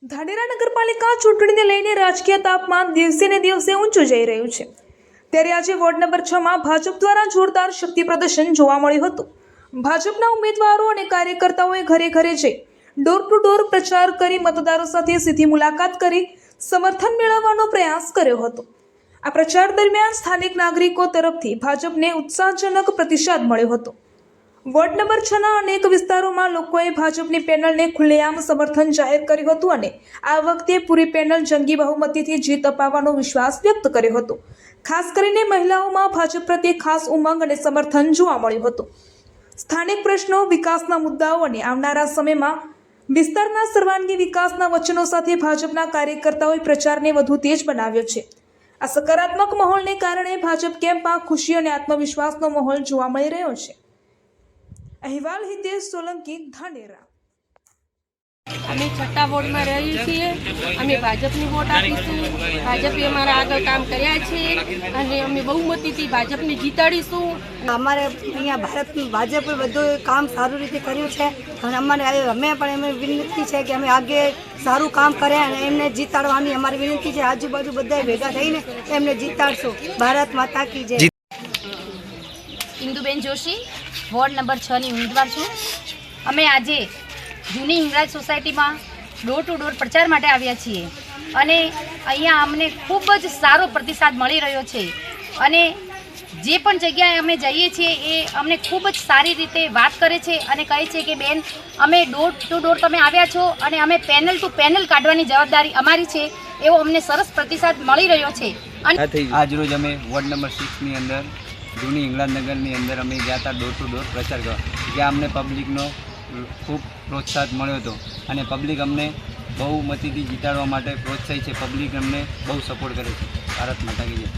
ધાનેરા નગરપાલિકા ચૂંટણીને લઈને રાજકીય તાપમાન દિવસે ને દિવસે ઊંચું જઈ રહ્યું છે। ત્યારે આજે વોર્ડ નંબર 6 માં ભાજપ દ્વારા જોરદાર શક્તિ પ્રદર્શન જોવા મળ્યું હતું। ભાજપના ઉમેદવારો અને કાર્યકર્તાઓએ ઘરે ઘરે જઈ ડોર ટુ ડોર પ્રચાર કરી મતદારો સાથે સીધી મુલાકાત કરી સમર્થન મેળવવાનો પ્રયાસ કર્યો હતો। આ પ્રચાર દરમિયાન સ્થાનિક નાગરિકો તરફથી ભાજપને ઉત્સાહજનક પ્રતિસાદ મળ્યો હતો। વોર્ડ નંબર 6ના અનેક વિસ્તારોમાં લોકોએ ભાજપની પેનલને ખુલ્લેઆમ સમર્થન જાહેર કર્યું હતું અને આ વખતે પૂરી પેનલ જંગી બહુમતીથી જીત અપાવવાનો વિશ્વાસ વ્યક્ત કર્યો હતો। ખાસ કરીને મહિલાઓમાં ભાજપ પ્રત્યે ખાસ ઉમંગ અને સમર્થન જોવા મળ્યું હતું। સ્થાનિક પ્રશ્નો, વિકાસના મુદ્દાઓ અને આવનારા સમયમાં વિસ્તારના સર્વાંગી વિકાસના વચનો સાથે ભાજપના કાર્યકર્તાઓએ પ્રચારને વધુ તેજ બનાવ્યો છે। આ સકારાત્મક માહોલને કારણે ભાજપ કેમ્પમાં ખુશી અને આત્મવિશ્વાસનો માહોલ જોવા મળી રહ્યો છે। अहिवाल हितेश सोलंकी धानेरा। અમે 6ઠા વોર્ડમાં રહીએ છીએ। અમે ભાજપની વોટ આપીશું। ભાજપે અમારા આગળ કામ કર્યા છે અને અમે બહુમતીથી ભાજપને જીતાડીશું। અમારે અહીંયા ભારતનું ભાજપે બધું કામ સારું રીતે કર્યું છે અને અમે પણ એમને વિનંતી છે કે અમે આગે સારું કામ કરે અને એમને જીતાડવાની અમારી વિનંતી છે। આજુબાજુ બધા ભેગા થઈને એમને જીતાડશું। ભારત માતા કી જય। ઇન્દુબેન જોશી, વોર્ડ નંબર 6ની ઉમેદવાર છું। અમે આજે જૂની હિંગળાજ સોસાયટીમાં ડોર ટુ ડોર પ્રચાર માટે આવ્યા છીએ અને અહીંયા અમને ખૂબ જ સારો પ્રતિસાદ મળી રહ્યો છે અને જે પણ જગ્યાએ અમે જઈએ છીએ એ અમને ખૂબ જ સારી રીતે વાત કરે છે અને કહે છે કે બેન, અમે ડોર ટુ ડોર તમે આવ્યા છો અને અમે પેનલ ટુ પેનલ કાઢવાની જવાબદારી અમારી છે, એવો અમને સરસ પ્રતિસાદ મળી રહ્યો છે। અને આજરોજ અમે વોર્ડ નંબર 6ની અંદર જૂની હિંગળાજનગરની અંદર અમે ગયા હતા ડોર ટુ ડોર પ્રચાર કરવા, જ્યાં અમને પબ્લિકનો ખૂબ પ્રોત્સાહન મળ્યો હતો અને પબ્લિક અમને બહુમતીથી જીતાડવા માટે પ્રોત્સાહિત છે। પબ્લિક અમને બહુ સપોર્ટ કરે છે। ભારત માતા કી જય।